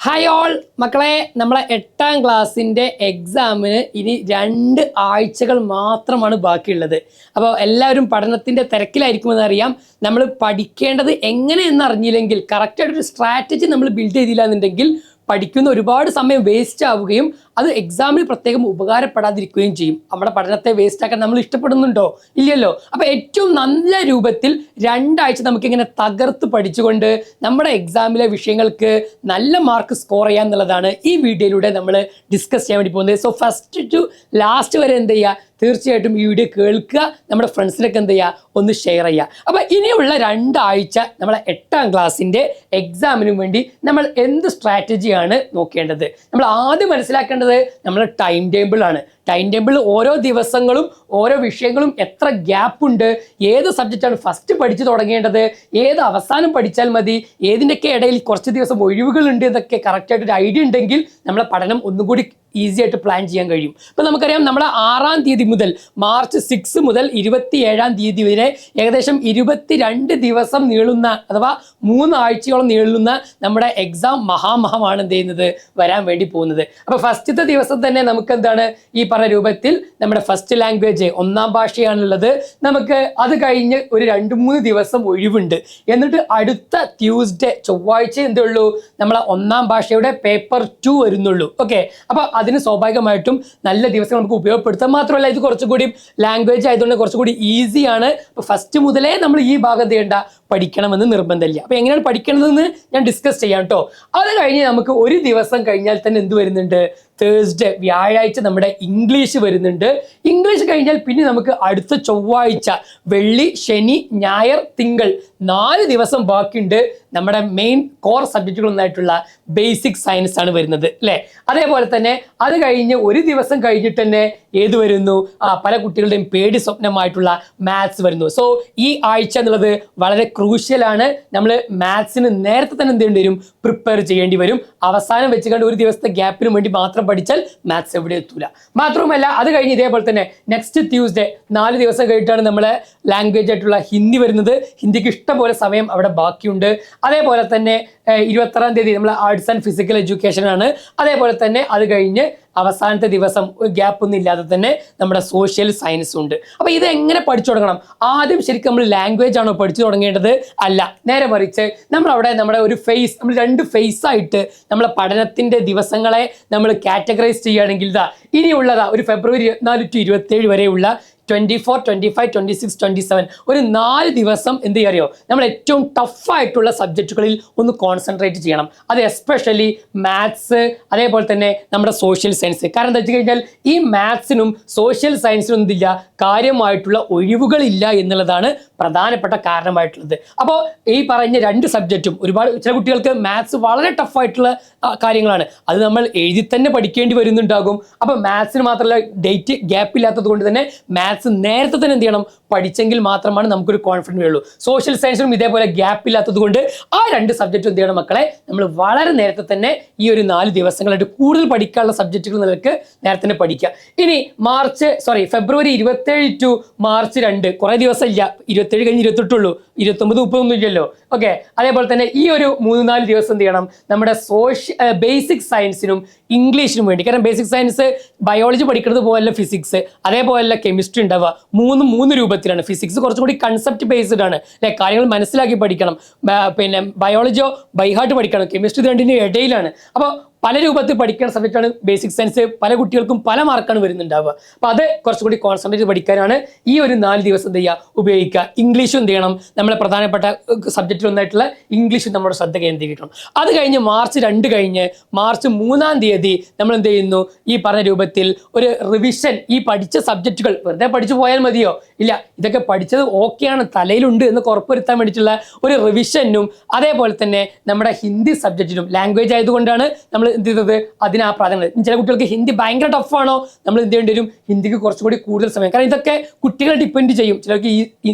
Hi all മക്കളെ, നമ്മളെ 8ാം ക്ലാസ്സിൻ്റെ എക്സാമിന് ഇനി 2 ആഴ്ചകൾ മാത്രമാണ് ബാക്കിയുള്ളത്. അപ്പോൾ എല്ലാവരും പഠനത്തിൻ്റെ തിരക്കിലായിരിക്കുമെന്ന് അറിയാം. നമ്മൾ പഠിക്കേണ്ടത് എങ്ങനെയെന്ന് അറിഞ്ഞില്ലെങ്കിൽ, കറക്റ്റായിട്ടൊരു സ്ട്രാറ്റജി നമ്മൾ ബിൽഡ് ചെയ്തില്ല എന്നുണ്ടെങ്കിൽ പഠിക്കുന്ന ഒരുപാട് സമയം വേസ്റ്റ് ആവുകയും അത് എക്സാമിന് പ്രത്യേകം ഉപകാരപ്പെടാതിരിക്കുകയും ചെയ്യും. നമ്മുടെ പഠനത്തെ വേസ്റ്റ് ആക്കാൻ നമ്മൾ ഇഷ്ടപ്പെടുന്നുണ്ടോ? ഇല്ലല്ലോ. അപ്പോൾ ഏറ്റവും നല്ല രൂപത്തിൽ 2 ആഴ്ച നമുക്കിങ്ങനെ തകർത്ത് പഠിച്ചുകൊണ്ട് നമ്മുടെ എക്സാമിലെ വിഷയങ്ങൾക്ക് നല്ല മാർക്ക് സ്കോർ ചെയ്യാൻ എന്നുള്ളതാണ് ഈ വീഡിയോയിലൂടെ നമ്മൾ ഡിസ്കസ് ചെയ്യാൻ വേണ്ടി പോകുന്നത്. സോ ഫസ്റ്റ് ടു ലാസ്റ്റ് വരെ എന്ത് ചെയ്യുക, തീർച്ചയായിട്ടും ഈ വീഡിയോ കേൾക്കുക, നമ്മുടെ ഫ്രണ്ട്സിനൊക്കെ എന്ത് ചെയ്യുക, ഒന്ന് ഷെയർ ചെയ്യുക. അപ്പോൾ ഇനിയുള്ള 2 ആഴ്ച നമ്മളെ 8ാം ക്ലാസ്സിൻ്റെ എക്സാമിനും വേണ്ടി നമ്മൾ എന്ത് സ്ട്രാറ്റജിയാണ് നോക്കേണ്ടത്? നമ്മൾ ആദ്യം മനസ്സിലാക്കേണ്ടത് നമ്മുടെ ടൈം ടേബിൾ ആണ്. ടൈം ടേബിൾ ഓരോ ദിവസങ്ങളും ഓരോ വിഷയങ്ങളും എത്ര ഗ്യാപ്പ് ഉണ്ട്, ഏത് സബ്ജക്റ്റാണ് ഫസ്റ്റ് പഠിച്ചു തുടങ്ങേണ്ടത്, ഏത് അവസാനം പഠിച്ചാൽ മതി, ഏതിൻ്റെയൊക്കെ ഇടയിൽ കുറച്ച് ദിവസം ഒഴിവുകളുണ്ട് എന്നൊക്കെ കറക്റ്റായിട്ടൊരു ഐഡിയ ഉണ്ടെങ്കിൽ നമ്മളെ പഠനം ഒന്നുകൂടി ഈസി ആയിട്ട് പ്ലാൻ ചെയ്യാൻ കഴിയും. ഇപ്പം നമുക്കറിയാം, നമ്മൾ 6-ാം തീയതി മുതൽ മാർച്ച് 6 മുതൽ 27-ാം തീയതി വരെ ഏകദേശം 22 ദിവസം നീളുന്ന അഥവാ 3 ആഴ്ചയോളം നീളുന്ന നമ്മുടെ എക്സാം മഹാമഹമാണ് എന്ത് ചെയ്യുന്നത്, വരാൻ വേണ്ടി പോകുന്നത്. അപ്പോൾ ഫസ്റ്റത്തെ ദിവസം തന്നെ നമുക്ക് എന്താണ് ഈ പറഞ്ഞ രൂപത്തിൽ നമ്മുടെ ഫസ്റ്റ് ലാംഗ്വേജ് 1ാം ഭാഷയാണുള്ളത്. നമുക്ക് അത് കഴിഞ്ഞ് ഒരു 2-3 ദിവസം ഒഴിവുണ്ട്. എന്നിട്ട് അടുത്ത ട്യൂസ്ഡേ ചൊവ്വാഴ്ച എന്തേ ഉള്ളൂ, നമ്മളെ 1ാം ഭാഷയുടെ പേപ്പർ 2 വരുന്നുള്ളൂ. ഓക്കെ, അപ്പോൾ അതിന് സ്വാഭാവികമായിട്ടും നല്ല ദിവസം നമുക്ക് ഉപയോഗപ്പെടുത്താം. മാത്രമല്ല ഇത് കുറച്ചുകൂടി ലാംഗ്വേജ് ആയതുകൊണ്ട് കുറച്ചുകൂടി ഈസിയാണ്. അപ്പോൾ ഫസ്റ്റ് മുതലേ നമ്മൾ ഈ ഭാഗം ചെയ്യേണ്ട പഠിക്കണമെന്ന് നിർബന്ധമില്ല. അപ്പോൾ എങ്ങനെയാണ് പഠിക്കണമെന്ന് ഞാൻ ഡിസ്കസ് ചെയ്യാം കേട്ടോ. അത് കഴിഞ്ഞ് നമുക്ക് ഒരു ദിവസം കഴിഞ്ഞാൽ തന്നെ എന്ത് വരുന്നുണ്ട്, തേഴ്സ്ഡേ വ്യാഴാഴ്ച നമ്മുടെ ഇംഗ്ലീഷ് വരുന്നുണ്ട്. ഇംഗ്ലീഷ് കഴിഞ്ഞാൽ പിന്നെ നമുക്ക് അടുത്ത ചൊവ്വാഴ്ച, വെള്ളി, ശനി, ഞായർ, തിങ്കൾ 4 ദിവസം ബാക്കിയുണ്ട്. നമ്മുടെ മെയിൻ കോർ സബ്ജക്റ്റുകളൊന്നായിട്ടുള്ള ബേസിക് സയൻസ് ആണ് വരുന്നത് അല്ലേ. അതേപോലെ തന്നെ അത് കഴിഞ്ഞ് ഒരു ദിവസം കഴിഞ്ഞിട്ട് തന്നെ ഏത് വരുന്നു, പല കുട്ടികളുടെയും പേടി സ്വപ്നമായിട്ടുള്ള മാത്സ് വരുന്നു. സോ ഈ ആഴ്ച എന്നുള്ളത് വളരെ ക്രൂഷ്യലാണ്. നമ്മൾ മാത്സിന് നേരത്തെ തന്നെ എന്ത് ചെയ്യേണ്ടി വരും, പ്രിപ്പയർ ചെയ്യേണ്ടി വരും. അവസാനം വെച്ചുകൊണ്ട് ഒരു ദിവസത്തെ ഗ്യാപ്പിന് വേണ്ടി മാത്രം പഠിച്ചാൽ മാത്സ് എവിടെ എത്തൂല. മാത്രവുമല്ല അത് കഴിഞ്ഞ് ഇതേപോലെ തന്നെ നെക്സ്റ്റ് ട്യൂസ്ഡേ 4 ദിവസം കഴിഞ്ഞിട്ടാണ് നമ്മളെ ലാംഗ്വേജ് ആയിട്ടുള്ള ഹിന്ദി വരുന്നത്. ഹിന്ദിക്ക് ഇഷ്ടംപോലെ സമയം അവിടെ ബാക്കിയുണ്ട്. അതേപോലെ തന്നെ 26-ാം തീയതി നമ്മൾ ആർട്സ് ആൻഡ് ഫിസിക്കൽ എഡ്യൂക്കേഷൻ ആണ്. അതേപോലെ തന്നെ അത് കഴിഞ്ഞ് അവസാനത്തെ ദിവസം ഗ്യാപ്പ് ഒന്നും ഇല്ലാതെ തന്നെ നമ്മുടെ സോഷ്യൽ സയൻസ് ഉണ്ട്. അപ്പോൾ ഇത് എങ്ങനെ പഠിച്ചു തുടങ്ങണം? ആദ്യം ശരിക്കും നമ്മൾ ലാംഗ്വേജ് ആണോ പഠിച്ചു തുടങ്ങേണ്ടത്? അല്ല, നേരെ മറിച്ച് നമ്മളവിടെ നമ്മുടെ ഒരു ഫേസ്, നമ്മൾ 2 ഫേസ് ആയിട്ട് നമ്മളെ പഠനത്തിൻ്റെ ദിവസങ്ങളെ നമ്മൾ കാറ്റഗറൈസ് ചെയ്യുകയാണെങ്കിൽ ഇനിയുള്ളതാ ഒരു ഫെബ്രുവരി 24 to 27 വരെയുള്ള 24, 25, 26, 27 ഒരു 4 ദിവസം എന്ത് ചെയ്യുക അറിയോ, നമ്മൾ ഏറ്റവും ടഫായിട്ടുള്ള സബ്ജക്റ്റുകളിൽ ഒന്ന് കോൺസെൻട്രേറ്റ് ചെയ്യണം. അത് എസ്പെഷ്യലി മാത്സ്, അതേപോലെ തന്നെ നമ്മുടെ സോഷ്യൽ സയൻസ്. കാരണം എന്താ വെച്ച് കഴിഞ്ഞാൽ ഈ മാത്സിനും സോഷ്യൽ സയൻസിനും എന്തില്ല, കാര്യമായിട്ടുള്ള ഒഴിവുകളില്ല എന്നുള്ളതാണ് പ്രധാനപ്പെട്ട കാരണമായിട്ടുള്ളത്. അപ്പോൾ ഈ പറഞ്ഞ 2 സബ്ജക്റ്റും ഒരുപാട് ചില കുട്ടികൾക്ക് മാത്സ് വളരെ ടഫായിട്ടുള്ള കാര്യങ്ങളാണ്, അത് നമ്മൾ എഴുതി തന്നെ പഠിക്കേണ്ടി വരുന്നുണ്ടാകും. അപ്പോൾ മാത്സിന് മാത്രമല്ല ഡേറ്റ് ഗ്യാപ്പ് ഇല്ലാത്തത് കൊണ്ട് തന്നെ മാത്സ് നേരത്തെ തന്നെ എന്ത് ചെയ്യണം, പഠിച്ചെങ്കിൽ മാത്രമാണ് നമുക്കൊരു കോൺഫിഡൻസ് വരുള്ളൂ. സോഷ്യൽ സയൻസിനും ഇതേപോലെ ഗ്യാപ്പ് ഇല്ലാത്തത് കൊണ്ട് ആ 2 സബ്ജക്റ്റും എന്ത് ചെയ്യണം മക്കളെ, നമ്മൾ വളരെ നേരത്തെ തന്നെ ഈ ഒരു 4 ദിവസങ്ങളായിട്ട് കൂടുതൽ പഠിക്കാനുള്ള സബ്ജക്റ്റുകൾ നിങ്ങൾക്ക് നേരത്തെ തന്നെ പഠിക്കുക. ഇനി ഫെബ്രുവരി 27 to മാർച്ച് 2 കുറേ ദിവസം ഇല്ല, 27 കഴിഞ്ഞ് 28 ഉള്ളൂ, 29, 30 ഒന്നും ഇല്ലല്ലോ. ഓക്കെ, അതേപോലെ തന്നെ ഈ ഒരു 3-4 ദിവസം എന്ത് ചെയ്യണം, നമ്മുടെ ബേസിക് സയൻസിനും ഇംഗ്ലീഷിനും വേണ്ടി. കാരണം ബേസിക് സയൻസ് ബയോളജി പഠിക്കുന്നത് പോലെയല്ല ഫിസിക്സ്, അതേപോലെയല്ല കെമിസ്ട്രി ഉണ്ടാവുക. 3 രൂപത്തിലാണ്. ഫിസിക്സ് കുറച്ചും കൂടി കൺസെപ്റ്റ് ബേസ്ഡ് ആണ് അല്ലെ, കാര്യങ്ങൾ മനസ്സിലാക്കി പഠിക്കണം. പിന്നെ ബയോളജിയോ ബൈഹാർട്ട് പഠിക്കണം, കെമിസ്ട്രി 2-നും ഇടയിലാണ്. അപ്പോൾ പല രൂപത്തിൽ പഠിക്കുന്ന സബ്ജക്റ്റാണ് ബേസിക് സയൻസ്. പല കുട്ടികൾക്കും പല മാർക്കാണ് വരുന്നുണ്ടാവുക. അപ്പോൾ അത് കുറച്ചുകൂടി കോൺസെൻട്രേറ്റ് പഠിക്കാനാണ് ഈ ഒരു 4 ദിവസം എന്ത് ചെയ്യുക, ഉപയോഗിക്കുക. ഇംഗ്ലീഷും എന്ത് ചെയ്യണം, നമ്മളെ പ്രധാനപ്പെട്ട സബ്ജക്റ്റിലൊന്നായിട്ടുള്ള ഇംഗ്ലീഷും നമ്മുടെ ശ്രദ്ധ കേന്ദ്രീകരിക്കണം. അത് കഴിഞ്ഞ് മാർച്ച് 2 കഴിഞ്ഞ് മാർച്ച് 3-ാം തീയതി നമ്മൾ എന്ത് ചെയ്യുന്നു, ഈ പറഞ്ഞ രൂപത്തിൽ ഒരു റിവിഷൻ. ഈ പഠിച്ച സബ്ജക്റ്റുകൾ വെറുതെ പഠിച്ചു പോയാൽ മതിയോ? ഇല്ല, ഇതൊക്കെ പഠിച്ചത് ഓക്കെയാണ്, തലയിലുണ്ട് എന്ന് ഉറപ്പുവരുത്താൻ വേണ്ടിയിട്ടുള്ള ഒരു റിവിഷനും, അതേപോലെ തന്നെ നമ്മുടെ ഹിന്ദി സബ്ജക്റ്റിനും ലാംഗ്വേജ് ആയതുകൊണ്ടാണ് നമ്മൾ എന്ത് ചെയ്തത്, അതിന് ആ പ്രാധാന്യം. ചില കുട്ടികൾക്ക് ഹിന്ദി ഭയങ്കര ടഫാണോ, നമ്മൾ എന്ത് ചെയ്യേണ്ടി വരും, ഹിന്ദിക്ക് കുറച്ചുകൂടി കൂടുതൽ സമയം. കാരണം ഇതൊക്കെ കുട്ടികളെ ഡിപ്പെൻഡ് ചെയ്യും. ചിലർക്ക്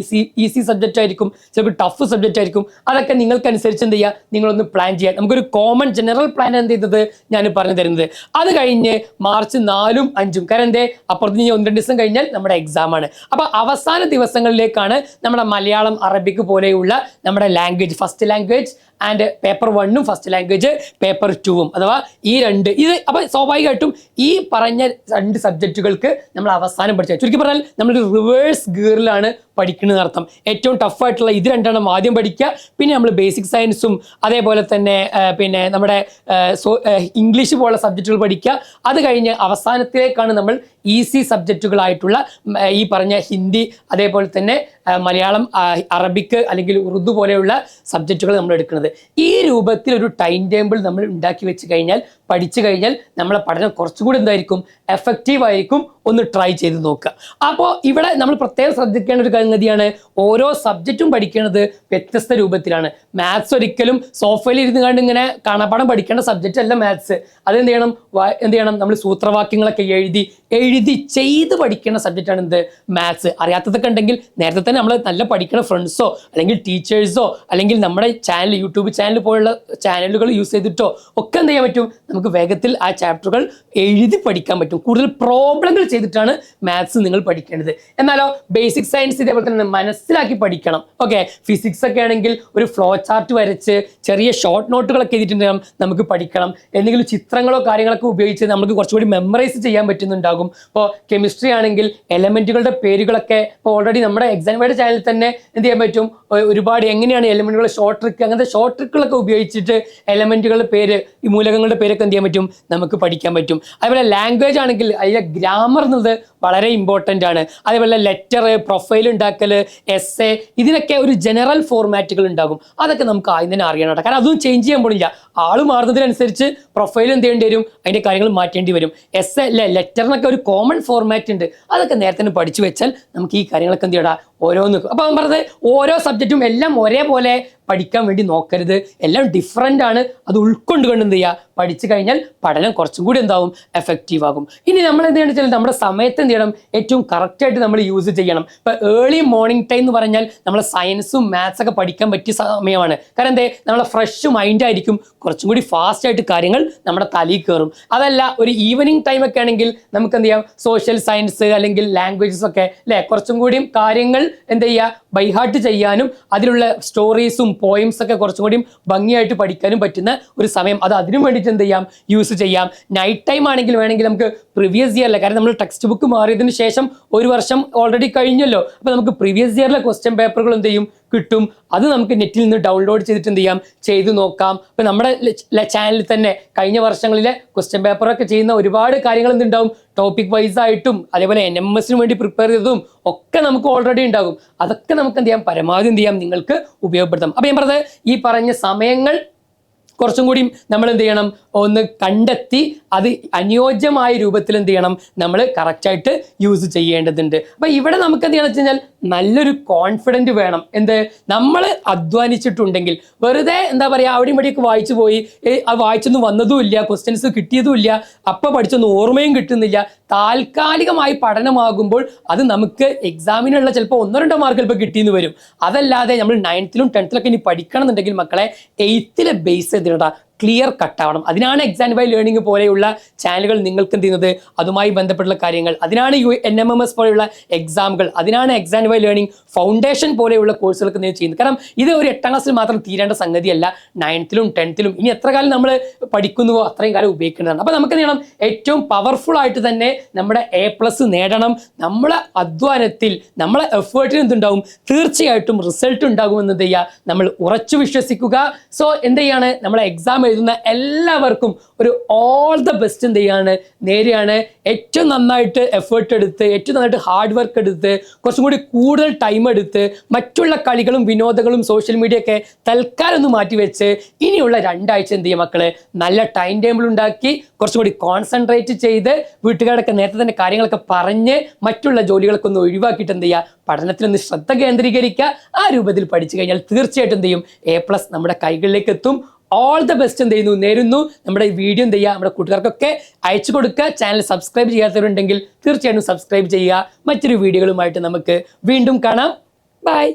ഈസി സബ്ജക്റ്റ് ആയിരിക്കും, ചിലർക്ക് ടഫ് സബ്ജക്റ്റ് ആയിരിക്കും. അതൊക്കെ നിങ്ങൾക്കനുസരിച്ച് എന്ത് ചെയ്യുക, നിങ്ങളൊന്ന് പ്ലാൻ ചെയ്യുക. നമുക്കൊരു കോമൺ ജനറൽ പ്ലാൻ എന്ത് ചെയ്തത് ഞാൻ പറഞ്ഞു തരുന്നത്. അത് കഴിഞ്ഞ് മാർച്ച് 4-ഉം 5-ഉം, കാരണം എന്തേ, അപ്പുറത്ത് 1-2 ദിവസം കഴിഞ്ഞാൽ നമ്മുടെ എക്സാം ആണ്. അപ്പോൾ അവസാന ദിവസങ്ങളിലേക്കാണ് നമ്മുടെ മലയാളം, അറബിക് പോലെയുള്ള നമ്മുടെ language, first language, and paper 1 first language, paper 2 അഥവാ ഈ രണ്ട് ഇത്. അപ്പോൾ സ്വാഭാവികമായിട്ടും ഈ പറഞ്ഞ 2 സബ്ജക്റ്റുകൾക്ക് നമ്മൾ അവസാനം പഠിച്ച, ചുരുക്കി പറഞ്ഞാൽ നമ്മളൊരു റിവേഴ്സ് ഗിയറിലാണ് പഠിക്കുന്നത് അർത്ഥം. ഏറ്റവും ടഫായിട്ടുള്ള ഇത് രണ്ടെണ്ണം ആദ്യം പഠിക്കുക, പിന്നെ നമ്മൾ ബേസിക് സയൻസും അതേപോലെ തന്നെ പിന്നെ നമ്മുടെ ഇംഗ്ലീഷ് പോലുള്ള സബ്ജക്റ്റുകൾ പഠിക്കുക. അത് കഴിഞ്ഞ് അവസാനത്തിലേക്കാണ് നമ്മൾ ഈസി സബ്ജക്റ്റുകളായിട്ടുള്ള ഈ പറഞ്ഞ ഹിന്ദി, അതേപോലെ തന്നെ മലയാളം, അറബിക്ക് അല്ലെങ്കിൽ ഉറുദു പോലെയുള്ള സബ്ജക്റ്റുകൾ നമ്മൾ എടുക്കുന്നത്. ഈ രൂപത്തിൽ ഒരു ടൈം ടേബിൾ നമ്മൾ ഉണ്ടാക്കി വെച്ച് കഴിഞ്ഞാൽ, പഠിച്ചു കഴിഞ്ഞാൽ നമ്മളെ പഠനം കുറച്ചുകൂടി എന്തായിരിക്കും, എഫക്റ്റീവ് ആയിരിക്കും. ഒന്ന് ട്രൈ ചെയ്ത് നോക്കുക. അപ്പോൾ ഇവിടെ നമ്മൾ പ്രത്യേകം ശ്രദ്ധിക്കേണ്ട ഒരു സംഗതിയാണ്, ഓരോ സബ്ജക്റ്റും പഠിക്കുന്നത് വ്യത്യസ്ത രൂപത്തിലാണ്. മാത്സ് ഒരിക്കലും സോഫയിൽ ഇരുന്ന് കണ്ട് ഇങ്ങനെ കാണാപ്പാഠം പഠിക്കേണ്ട സബ്ജക്റ്റ് അല്ല മാത്സ്. അതെന്ത് ചെയ്യണം, നമ്മൾ സൂത്രവാക്യങ്ങളൊക്കെ എഴുതി ചെയ്ത് പഠിക്കേണ്ട സബ്ജക്റ്റാണ് എന്ത്, മാത്സ്. അറിയാത്തതൊക്കെ ഉണ്ടെങ്കിൽ നേരത്തെ തന്നെ നമ്മൾ നല്ല പഠിക്കുന്ന ഫ്രണ്ട്സോ അല്ലെങ്കിൽ ടീച്ചേഴ്സോ അല്ലെങ്കിൽ നമ്മുടെ ചാനൽ, യൂട്യൂബ് ചാനൽ പോലുള്ള ചാനലുകൾ യൂസ് ചെയ്തിട്ടോ ഒക്കെ എന്ത് ചെയ്യാൻ പറ്റും, നമുക്ക് വേഗത്തിൽ ആ ചാപ്റ്ററുകൾ എഴുതി പഠിക്കാൻ പറ്റും. കൂടുതൽ പ്രോബ്ലങ്ങൾ ചെയ്തിട്ടാണ് മാത്സ് നിങ്ങൾ പഠിക്കേണ്ടത്. എന്നാലോ ബേസിക് സയൻസ് ഇതേപോലെ തന്നെ മനസ്സിലാക്കി പഠിക്കണം. ഓക്കെ, ഫിസിക്സ് ഒക്കെ ആണെങ്കിൽ ഒരു ഫ്ലോ ചാർട്ട് വരച്ച് ചെറിയ ഷോർട്ട് നോട്ടുകളൊക്കെ എഴുതിയിട്ടുണ്ടെങ്കിൽ നമുക്ക് പഠിക്കണം. എന്തെങ്കിലും ചിത്രങ്ങളോ കാര്യങ്ങളൊക്കെ ഉപയോഗിച്ച് നമുക്ക് കുറച്ചുകൂടി മെമ്മറൈസ് ചെയ്യാൻ പറ്റുന്നുണ്ടാകും. ഇപ്പോൾ കെമിസ്ട്രി ആണെങ്കിൽ എലമെന്റുകളുടെ പേരുകളൊക്കെ ഇപ്പോൾ ഓൾറെഡി നമ്മുടെ എക്സാം വൈഡ് ചാനലിൽ തന്നെ എന്ത് ചെയ്യാൻ പറ്റും, ഒരുപാട് എങ്ങനെയാണ് എലമെന്റുകൾ ഷോർട്ട് ട്രിക്ക്, അങ്ങനത്തെ ഷോർട്ട് ട്രിക്കുകളൊക്കെ ഉപയോഗിച്ചിട്ട് എലമെന്റുകളുടെ പേര്, ഈ മൂലകങ്ങളുടെ പേരൊക്കെ എന്ത് ചെയ്യാൻ പറ്റും, നമുക്ക് പഠിക്കാൻ പറ്റും. അതേപോലെ ലാംഗ്വേജ് ആണെങ്കിൽ അതിലെ ഗ്രാമർ എന്നത് വളരെ ഇമ്പോർട്ടൻ്റ് ആണ്. അതേപോലെ ലെറ്റർ, പ്രൊഫൈൽ ഉണ്ടാക്കൽ, എസ്സേ, ഇതിനൊക്കെ ഒരു ജനറൽ ഫോർമാറ്റുകൾ ഉണ്ടാകും. അതൊക്കെ നമുക്ക് ആദ്യം തന്നെ അറിയണം. കാരണം അതൊന്നും ചേഞ്ച് ചെയ്യാൻ പോണില്ല. ആൾ മാറുന്നതിനനുസരിച്ച് പ്രൊഫൈൽ എന്ത് ചെയ്യേണ്ടി വരും, അതിൻ്റെ കാര്യങ്ങൾ മാറ്റേണ്ടി വരും. എസ്സേ അല്ലെ ലെറ്ററിനൊക്കെ ഒരു കോമൺ ഫോർമാറ്റ് ഉണ്ട്. അതൊക്കെ നേരത്തെ തന്നെ പഠിച്ചു വെച്ചാൽ നമുക്ക് ഈ കാര്യങ്ങളൊക്കെ എന്ത് ചെയ്യണം, ഓരോന്ന്. അപ്പോൾ പറഞ്ഞത് ഓരോ സബ്ജക്റ്റും എല്ലാം ഒരേപോലെ പഠിക്കാൻ വേണ്ടി നോക്കരുത്. എല്ലാം ഡിഫറൻ്റ് ആണ്. അത് ഉൾക്കൊണ്ടുകൊണ്ട് എന്ത് ചെയ്യുക, പഠിച്ചു കഴിഞ്ഞാൽ പഠനം കുറച്ചും കൂടി എന്താവും, എഫക്റ്റീവ് ആകും. ഇനി നമ്മൾ എന്ത് ചെയ്യണം വെച്ചാൽ നമ്മുടെ സമയത്ത് എന്ത് ചെയ്യണം, ഏറ്റവും കറക്റ്റായിട്ട് നമ്മൾ യൂസ് ചെയ്യണം. ഇപ്പോൾ ഏർലി മോർണിംഗ് ടൈം എന്ന് പറഞ്ഞാൽ നമ്മൾ സയൻസും മാത്സ് ഒക്കെ പഠിക്കാൻ പറ്റിയ സമയമാണ്. കാരണം എന്തേ, നമ്മളെ ഫ്രഷ് മൈൻഡ് ആയിരിക്കും, കുറച്ചും കൂടി ഫാസ്റ്റ് ആയിട്ട് കാര്യങ്ങൾ നമ്മുടെ തലയിൽ കയറും. അതല്ല ഒരു ഈവനിങ് ടൈം ഒക്കെ ആണെങ്കിൽ നമുക്ക് എന്ത് ചെയ്യാം, സോഷ്യൽ സയൻസ് അല്ലെങ്കിൽ ലാംഗ്വേജസ് ഒക്കെ അല്ലേ, കുറച്ചും കൂടിയും കാര്യങ്ങൾ എന്ത് ചെയ്യുക, ബൈഹാർട്ട് ചെയ്യാനും അതിലുള്ള സ്റ്റോറീസും പോയിംസ് ഒക്കെ കുറച്ചും കൂടി ഭംഗിയായിട്ട് പഠിക്കാനും പറ്റുന്ന ഒരു സമയം. അത് അതിനു വേണ്ടിയിട്ട് എന്ത് ചെയ്യാം, യൂസ് ചെയ്യാം. നൈറ്റ് ടൈം ആണെങ്കിൽ വേണമെങ്കിൽ നമുക്ക് പ്രീവിയസ് ഇയറിലെ, കാരണം നമ്മൾ ടെക്സ്റ്റ് ബുക്ക് മാറിയതിന് ശേഷം 1 വർഷം ഓൾറെഡി കഴിഞ്ഞല്ലോ. അപ്പോൾ നമുക്ക് പ്രീവിയസ് ഇയറിലെ ക്വസ്റ്റ്യൻ പേപ്പറുകൾ എന്ത് ചെയ്യും, കിട്ടും. അത് നമുക്ക് നെറ്റിൽ നിന്ന് ഡൗൺലോഡ് ചെയ്തിട്ട് എന്ത് ചെയ്യാം, ചെയ്തു നോക്കാം. ഇപ്പം നമ്മുടെ ചാനലിൽ തന്നെ കഴിഞ്ഞ വർഷങ്ങളിലെ ക്വസ്റ്റ്യൻ പേപ്പറൊക്കെ ചെയ്യുന്ന ഒരുപാട് കാര്യങ്ങൾ എന്തുണ്ടാവും, ടോപ്പിക് വൈസ് ആയിട്ടും അതേപോലെ NMSന് വേണ്ടി പ്രിപ്പയർ ചെയ്തതും ഒക്കെ നമുക്ക് ഓൾറെഡി ഉണ്ടാകും. അതൊക്കെ നമുക്ക് എന്ത് ചെയ്യാം, പരമാവധി എന്ത് ചെയ്യാം, നിങ്ങൾക്ക് ഉപയോഗപ്പെടുത്താം. അപ്പോൾ ഞാൻ പറഞ്ഞത് ഈ പറഞ്ഞ സമയങ്ങൾ കുറച്ചും കൂടി നമ്മൾ എന്ത് ചെയ്യണം, ഒന്ന് കണ്ടെത്തി അത് അനുയോജ്യമായ രൂപത്തിൽ എന്ത് ചെയ്യണം, നമ്മൾ കറക്റ്റായിട്ട് യൂസ് ചെയ്യേണ്ടതുണ്ട്. അപ്പം ഇവിടെ നമുക്ക് എന്ത് ചെയ്യണം വെച്ച് കഴിഞ്ഞാൽ നല്ലൊരു കോൺഫിഡൻറ്റ് വേണം. എന്ത്, നമ്മൾ അധ്വാനിച്ചിട്ടുണ്ടെങ്കിൽ വെറുതെ എന്താ പറയുക, അവിടെയും ഇവിടെയൊക്കെ വായിച്ചു പോയി, അത് വായിച്ചൊന്നും വന്നതുമില്ല, ക്വസ്റ്റ്യൻസ് കിട്ടിയതുമില്ല, അപ്പം പഠിച്ചൊന്നും ഓർമ്മയും കിട്ടുന്നില്ല. താൽക്കാലികമായി പഠനമാകുമ്പോൾ അത് നമുക്ക് എക്സാമിനുള്ള ചിലപ്പോൾ 1-2 മാർക്ക് ചിലപ്പോൾ കിട്ടിയെന്ന് വരും. അതല്ലാതെ നമ്മൾ 9th-ലും 10th-ലൊക്കെ ഇനി പഠിക്കണം എന്നുണ്ടെങ്കിൽ മക്കളെ 8th-ലെ ബേസ് ചെയ്തിട്ടാ ക്ലിയർ കട്ടാവണം. അതിനാണ് എക്സാം ബൈ ലേണിംഗ് പോലെയുള്ള ചാനലുകൾ നിങ്ങൾക്ക് എന്ത് ചെയ്യുന്നത്, അതുമായി ബന്ധപ്പെട്ടുള്ള കാര്യങ്ങൾ. അതിനാണ് NMMS പോലെയുള്ള എക്സാമുകൾ, അതിനാണ് എക്സാം ബൈ ലേണിംഗ് ഫൗണ്ടേഷൻ പോലെയുള്ള കോഴ്സുകളൊക്കെ നിങ്ങൾ ചെയ്യുന്നത്. കാരണം ഇത് ഒരു 8ാം ക്ലാസ്സിൽ മാത്രം തീരേണ്ട സംഗതിയല്ല, 9th-ലും 10th-ലും ഇനി എത്ര കാലം നമ്മൾ പഠിക്കുന്നുവോ അത്രയും കാലം ഉപയോഗിക്കേണ്ടതാണ്. അപ്പോൾ നമുക്ക് എന്ത് ചെയ്യണം, ഏറ്റവും പവർഫുൾ ആയിട്ട് തന്നെ നമ്മുടെ A+ നേടണം. നമ്മളെ അധ്വാനത്തിൽ, നമ്മളെ എഫേർട്ടിന് എന്തുണ്ടാവും, തീർച്ചയായിട്ടും റിസൾട്ട് ഉണ്ടാകുമെന്ന് എന്ത് ചെയ്യുക, നമ്മൾ ഉറച്ചു വിശ്വസിക്കുക. സോ എന്ത് ചെയ്യാണ്, നമ്മളെ എക്സാം എഴുതുന്ന എല്ലാവർക്കും ഒരു ഓൾ ദ ബെസ്റ്റ് എന്ത് ചെയ്യാണ്, നേരെയാണ്. ഏറ്റവും നന്നായിട്ട് എഫേർട്ട് എടുത്ത്, ഏറ്റവും നന്നായിട്ട് ഹാർഡ് വർക്ക് എടുത്ത്, കുറച്ചും കൂടി കൂടുതൽ ടൈം എടുത്ത്, മറ്റുള്ള കളികളും വിനോദങ്ങളും സോഷ്യൽ മീഡിയ ഒക്കെ തൽക്കാലം ഒന്ന് മാറ്റിവെച്ച് ഇനിയുള്ള 2 ആഴ്ച എന്ത് ചെയ്യുക മക്കളെ, നല്ല ടൈം ടേബിൾ ഉണ്ടാക്കി കുറച്ചും കൂടി കോൺസെൻട്രേറ്റ് ചെയ്ത് വീട്ടുകാരൊക്കെ നേരത്തെ തന്നെ കാര്യങ്ങളൊക്കെ പറഞ്ഞ് മറ്റുള്ള ജോലികളൊക്കെ ഒന്ന് ഒഴിവാക്കിയിട്ട് എന്ത് ചെയ്യുക, പഠനത്തിൽ ഒന്ന് ശ്രദ്ധ കേന്ദ്രീകരിക്കുക. ആ രൂപത്തിൽ പഠിച്ചു കഴിഞ്ഞാൽ തീർച്ചയായിട്ടും എന്ത് ചെയ്യും, A+ നമ്മുടെ കൈകളിലേക്ക് എത്തും. ഓൾ ദ ബെസ്റ്റ് എന്ത് ചെയ്യുന്നു, നേരുന്നു. നമ്മുടെ ഈ വീഡിയോ എന്ത് ചെയ്യുക, നമ്മുടെ കൂട്ടുകാർക്കൊക്കെ അയച്ചു കൊടുക്കുക. ചാനൽ സബ്സ്ക്രൈബ് ചെയ്യാത്തവരുണ്ടെങ്കിൽ തീർച്ചയായിട്ടും സബ്സ്ക്രൈബ് ചെയ്യുക. മറ്റൊരു വീഡിയോകളുമായിട്ട് നമുക്ക് വീണ്ടും കാണാം. ബൈ.